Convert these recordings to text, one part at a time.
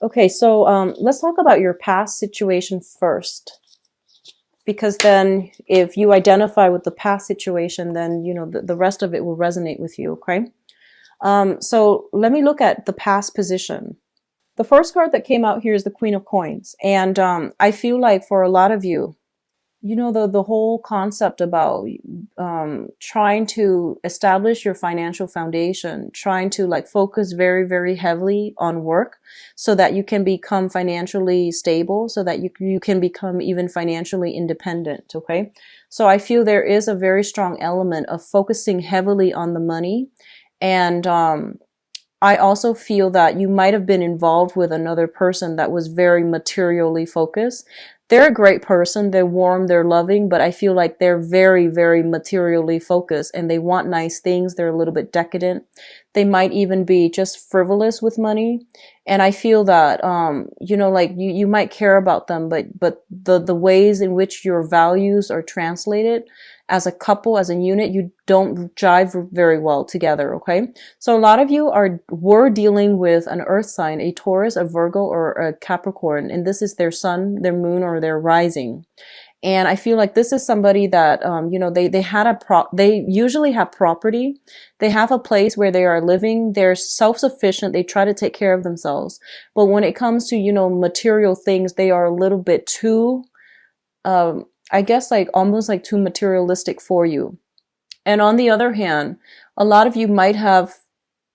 Okay, so let's talk about your past situation first, because then if you identify with the past situation, then you know the rest of it will resonate with you. Okay. So let me look at the past position. The first card that came out here is the Queen of Coins, and I feel like for a lot of you, you know, the whole concept about trying to establish your financial foundation, trying to like focus very heavily on work so that you can become financially stable, so that you can become even financially independent. Okay, so I feel there is a very strong element of focusing heavily on the money, and I also feel that you might have been involved with another person that was very materially focused. They're a great person. They're warm. They're loving, but I feel like they're very materially focused and they want nice things. They're a little bit decadent. They might even be just frivolous with money. And I feel that, you know, like you might care about them, but the ways in which your values are translated as a couple, as a unit, you don't jive very well together. Okay. So a lot of you were dealing with an earth sign, a Taurus, a Virgo, or a Capricorn, and this is their sun, their moon, or their rising. And I feel like this is somebody that, you know, they usually have property. They have a place where they are living. They're self-sufficient. They try to take care of themselves. But when it comes to, you know, material things, they are a little bit too, I guess like almost like too materialistic for you. And on the other hand, a lot of you might have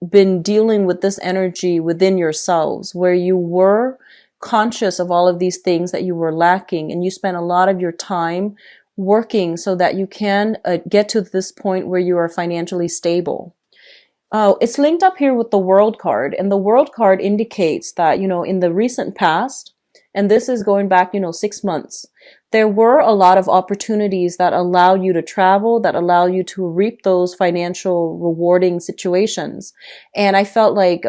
been dealing with this energy within yourselves where you were conscious of all of these things that you were lacking, and you spent a lot of your time working so that you can get to this point where you are financially stable. It's linked up here with the World card, and the World card indicates that, you know, in the recent past, and this is going back, you know, 6 months, there were a lot of opportunities that allow you to travel, that allow you to reap those financial rewarding situations. And I felt like,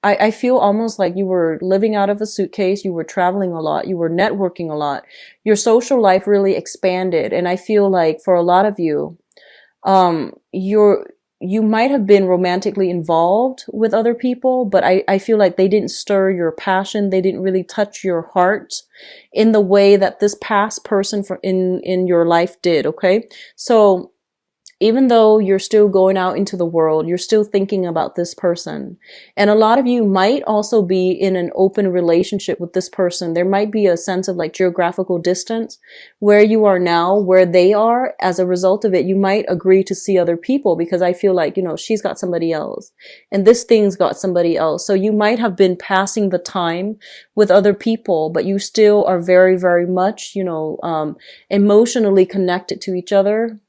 I feel almost like you were living out of a suitcase, you were traveling a lot, you were networking a lot, your social life really expanded. And I feel like for a lot of you, you might have been romantically involved with other people, but I feel like they didn't stir your passion. They didn't really touch your heart in the way that this past person in your life did. Okay. So even though you're still going out into the world, you're still thinking about this person. And a lot of you might also be in an open relationship with this person. There might be a sense of like geographical distance where you are now, where they are. As a result of it, you might agree to see other people because I feel like, you know, she's got somebody else and this thing's got somebody else. So you might have been passing the time with other people, but you still are very much, you know, emotionally connected to each other.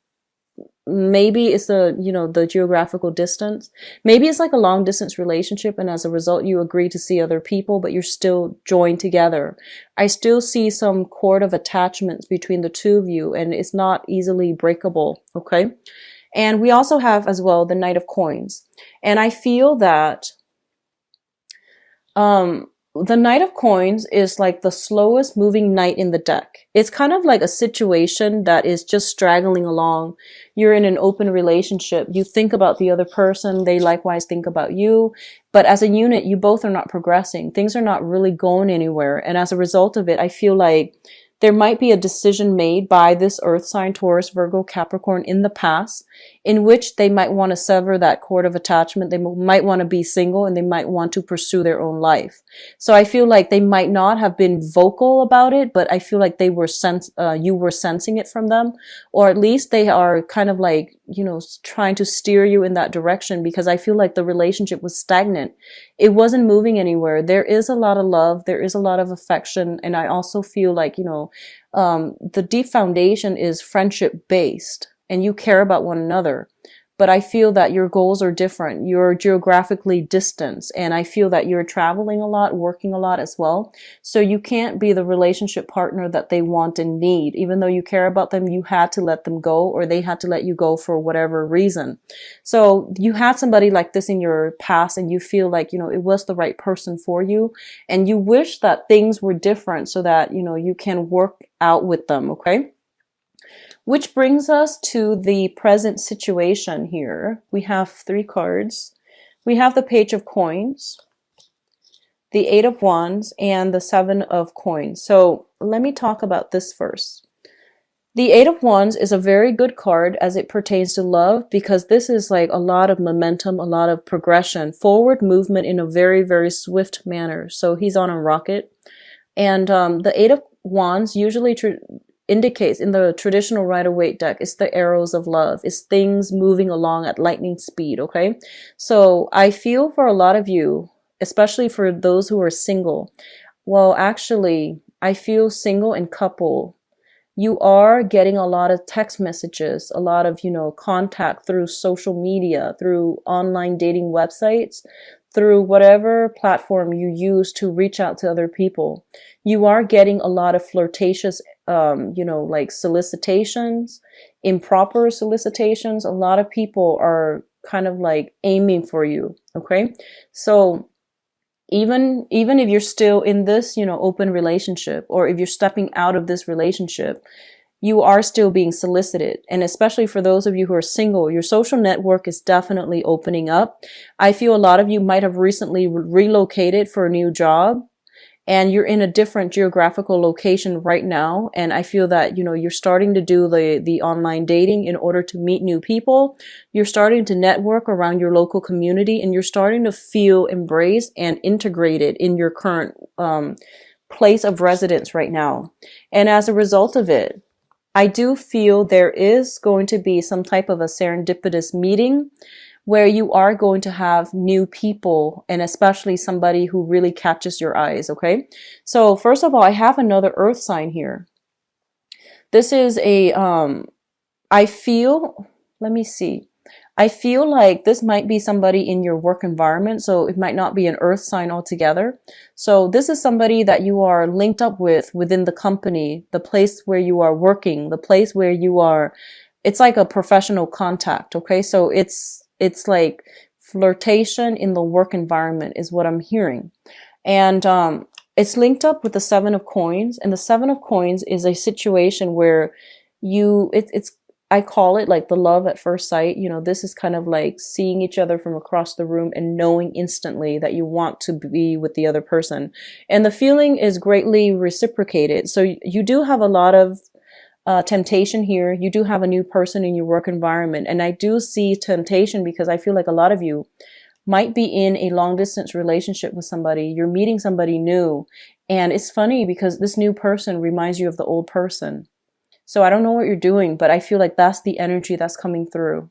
Maybe it's the, you know, the geographical distance. Maybe it's like a long distance relationship, and as a result you agree to see other people, but you're still joined together. I still see some cord of attachments between the two of you, and it's not easily breakable. Okay. And we also have as well the Knight of Coins, and I feel that the Knight of Coins is like the slowest moving knight in the deck. It's kind of like a situation that is just straggling along. You're in an open relationship. You think about the other person. They likewise think about you. But as a unit, you both are not progressing. Things are not really going anywhere. And as a result of it, I feel like there might be a decision made by this earth sign, Taurus, Virgo, Capricorn in the past, in which they might want to sever that cord of attachment. They might want to be single and they might want to pursue their own life. So I feel like they might not have been vocal about it, but I feel like you were sensing it from them, or at least they are kind of like, you know, trying to steer you in that direction, because I feel like the relationship was stagnant. It wasn't moving anywhere. There is a lot of love. There is a lot of affection. And I also feel like, you know, the deep foundation is friendship based and you care about one another. But I feel that your goals are different. You're geographically distant, and I feel that you're traveling a lot, working a lot as well. So you can't be the relationship partner that they want and need. Even though you care about them, you had to let them go, or they had to let you go for whatever reason. So you had somebody like this in your past, and you feel like, you know, it was the right person for you, and you wish that things were different so that, you know, you can work out with them. Okay. Which brings us to the present situation here. We have 3 cards. We have the Page of Coins, the Eight of Wands, and the Seven of Coins. So let me talk about this first. The Eight of Wands is a very good card as it pertains to love, because this is like a lot of momentum, a lot of progression, forward movement in a very, very swift manner. So he's on a rocket. And the Eight of Wands usually indicates in the traditional Rider-Waite deck, it's the arrows of love. It's things moving along at lightning speed, okay? So I feel for a lot of you, especially for those who are single, well, actually, I feel single and couple, you are getting a lot of text messages, a lot of, contact through social media, through online dating websites, through whatever platform you use to reach out to other people. You are getting a lot of flirtatious, like solicitations, improper solicitations. A lot of people are kind of like aiming for you. Okay. So even if you're still in this, open relationship, or if you're stepping out of this relationship, you are still being solicited. And especially for those of you who are single, your social network is definitely opening up. I feel a lot of you might have recently relocated for a new job, and you're in a different geographical location right now. And I feel that, you're starting to do the online dating in order to meet new people. You're starting to network around your local community, and you're starting to feel embraced and integrated in your current place of residence right now. And as a result of it, I do feel there is going to be some type of a serendipitous meeting where you are going to have new people, and especially somebody who really catches your eyes, okay? So first of all, I have another earth sign here. This is I feel like this might be somebody in your work environment, so it might not be an earth sign altogether. So this is somebody that you are linked up with within the company, the place where you are working, the place where you are, it's like a professional contact, okay? So it's like flirtation in the work environment is what I'm hearing. And it's linked up with the Seven of Coins, and the Seven of Coins is a situation where I call it like the love at first sight. This is kind of like seeing each other from across the room and knowing instantly that you want to be with the other person. And the feeling is greatly reciprocated. So you do have a lot of temptation here. You do have a new person in your work environment. And I do see temptation because I feel like a lot of you might be in a long distance relationship with somebody. You're meeting somebody new. And it's funny because this new person reminds you of the old person. So I don't know what you're doing, but I feel like that's the energy that's coming through.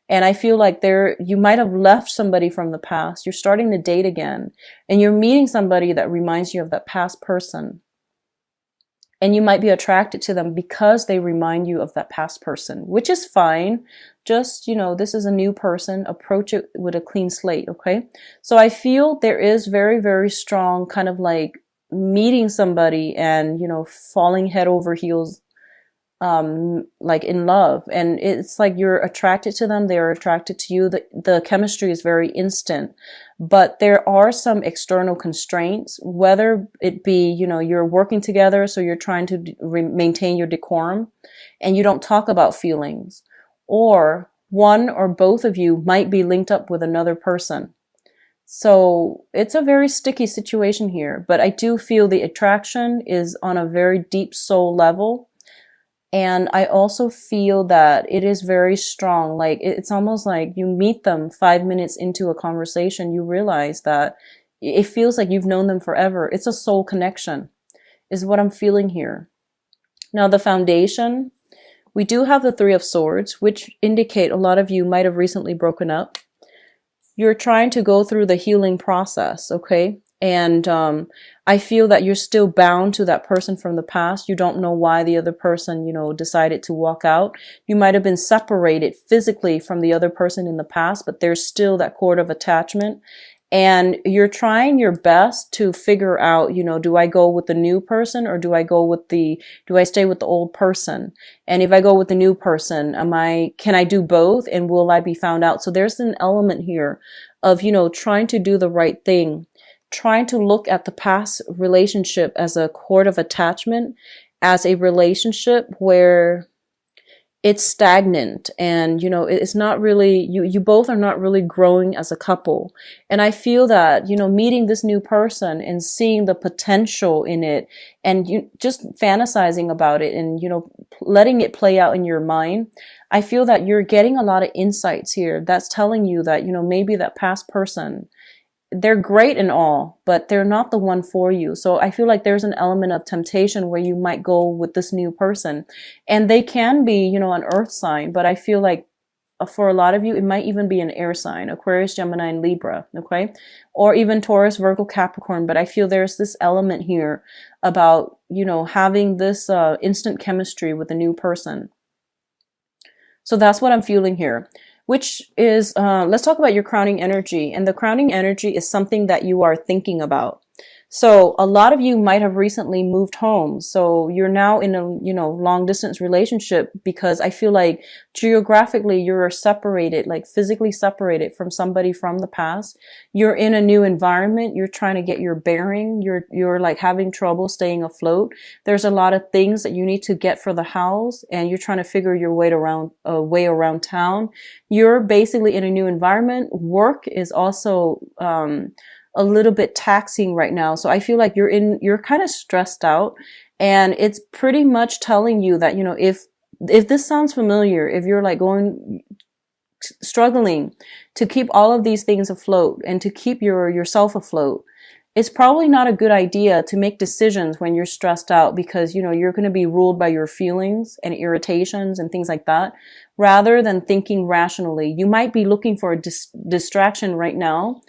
And I feel like you might have left somebody from the past. You're starting to date again, and you're meeting somebody that reminds you of that past person. And you might be attracted to them because they remind you of that past person, which is fine. Just, this is a new person. Approach it with a clean slate, okay? So I feel there is very, very strong kind of like meeting somebody and, falling head over heels, like in love. And it's like you're attracted to them, they're attracted to you. The chemistry is very instant, but there are some external constraints, whether it be, you're working together, so you're trying to maintain your decorum and you don't talk about feelings, or one or both of you might be linked up with another person. So it's a very sticky situation here, but I do feel the attraction is on a very deep soul level. And I also feel that it is very strong. Like it's almost like you meet them 5 minutes into a conversation, you realize that it feels like you've known them forever. It's a soul connection is what I'm feeling here. Now the foundation, we do have the Three of Swords, which indicate a lot of you might have recently broken up. You're trying to go through the healing process, okay? And I feel that you're still bound to that person from the past. You don't know why the other person, decided to walk out. You might have been separated physically from the other person in the past, but there's still that cord of attachment. And you're trying your best to figure out, do I go with the new person, or do I stay with the old person? And if I go with the new person, can I do both? And will I be found out? So there's an element here of, trying to do the right thing, trying to look at the past relationship as a cord of attachment, as a relationship where it's stagnant, and it's not really, you both are not really growing as a couple. And I feel that, meeting this new person and seeing the potential in it, and you just fantasizing about it, and letting it play out in your mind, I feel that you're getting a lot of insights here that's telling you that, maybe that past person, they're great and all, but they're not the one for you. So I feel like there's an element of temptation where you might go with this new person, and they can be, an earth sign, but I feel like for a lot of you, it might even be an air sign, Aquarius, Gemini, and Libra. Okay. Or even Taurus, Virgo, Capricorn. But I feel there's this element here about, having this instant chemistry with a new person. So that's what I'm feeling here, which is, let's talk about your crowning energy. And the crowning energy is something that you are thinking about. So a lot of you might have recently moved home. So you're now in a, long distance relationship, because I feel like geographically you're separated, like physically separated from somebody from the past. You're in a new environment. You're trying to get your bearing. You're like having trouble staying afloat. There's a lot of things that you need to get for the house, and you're trying to figure your way around town. You're basically in a new environment. Work is also, a little bit taxing right now. So I feel like you're kind of stressed out, and it's pretty much telling you that, if this sounds familiar, if you're like struggling to keep all of these things afloat and to keep yourself afloat, it's probably not a good idea to make decisions when you're stressed out, because, you're going to be ruled by your feelings and irritations and things like that, rather than thinking rationally. You might be looking for a distraction right now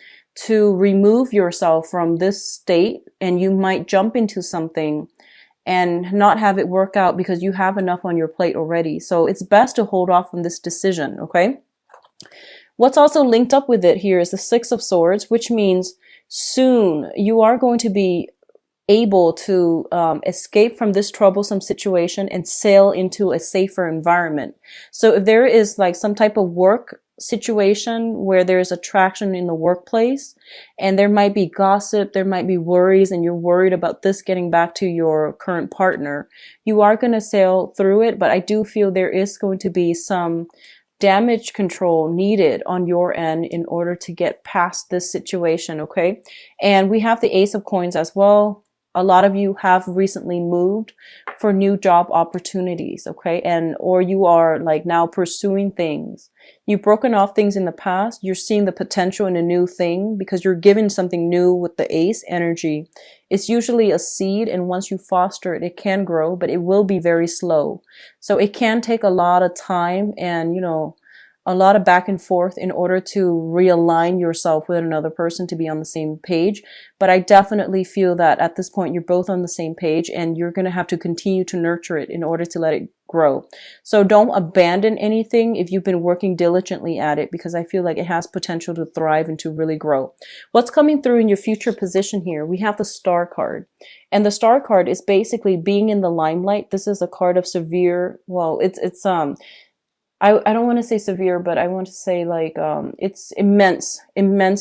to remove yourself from this state, and you might jump into something and not have it work out because you have enough on your plate already. So it's best to hold off on this decision, okay? What's also linked up with it here is the Six of Swords, which means soon you are going to be able to escape from this troublesome situation and sail into a safer environment. So if there is like some type of work situation where there's attraction in the workplace, and there might be gossip, there might be worries, and you're worried about this getting back to your current partner, you are going to sail through it. But I do feel there is going to be some damage control needed on your end in order to get past this situation. Okay. And we have the Ace of Coins as well. A lot of you have recently moved for new job opportunities, okay? Or you are like now pursuing things. You've broken off things in the past. You're seeing the potential in a new thing because you're given something new with the Ace energy. It's usually a seed, and once you foster it, it can grow, but it will be very slow. So it can take a lot of time and, a lot of back and forth in order to realign yourself with another person to be on the same page. But I definitely feel that at this point, you're both on the same page, and you're going to have to continue to nurture it in order to let it grow. So don't abandon anything if you've been working diligently at it, because I feel like it has potential to thrive and to really grow. What's coming through in your future position here? We have the Star card. And the Star card is basically being in the limelight. This is a card of severe, well, I don't want to say severe, but I want to say like, it's immense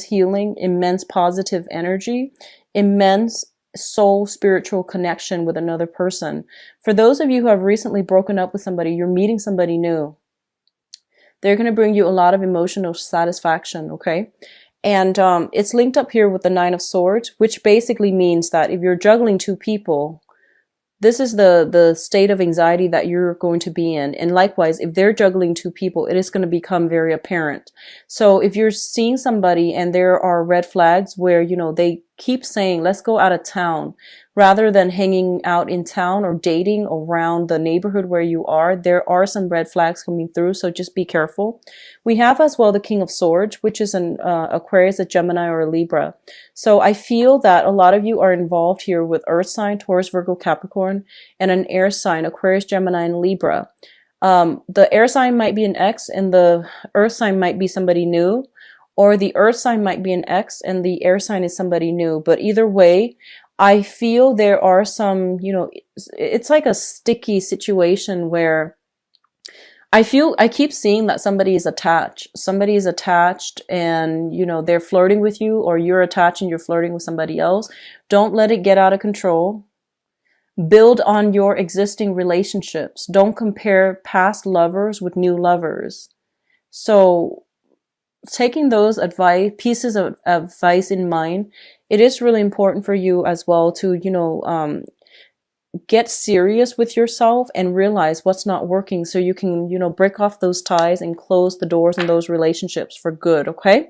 healing, immense positive energy, immense soul spiritual connection with another person. For those of you who have recently broken up with somebody, you're meeting somebody new. They're going to bring you a lot of emotional satisfaction. Okay. And, it's linked up here with the Nine of Swords, which basically means that if you're juggling two people, this is the state of anxiety that you're going to be in. And likewise, if they're juggling two people, it is going to become very apparent. So if you're seeing somebody and there are red flags where, they keep saying, let's go out of town, rather than hanging out in town or dating around the neighborhood where you are, there are some red flags coming through. So just be careful. We have as well the King of Swords, which is an Aquarius, a Gemini, or a Libra. So I feel that a lot of you are involved here with Earth sign, Taurus, Virgo, Capricorn, and an air sign, Aquarius, Gemini, and Libra. The air sign might be an ex, and the Earth sign might be somebody new. Or the Earth sign might be an ex and the air sign is somebody new. But either way, I feel there are some, it's like a sticky situation where I keep seeing that somebody is attached. Somebody is attached and, they're flirting with you, or you're attached and you're flirting with somebody else. Don't let it get out of control. Build on your existing relationships. Don't compare past lovers with new lovers. So taking those pieces of advice in mind, it is really important for you as well to, get serious with yourself and realize what's not working so you can, break off those ties and close the doors in those relationships for good. Okay.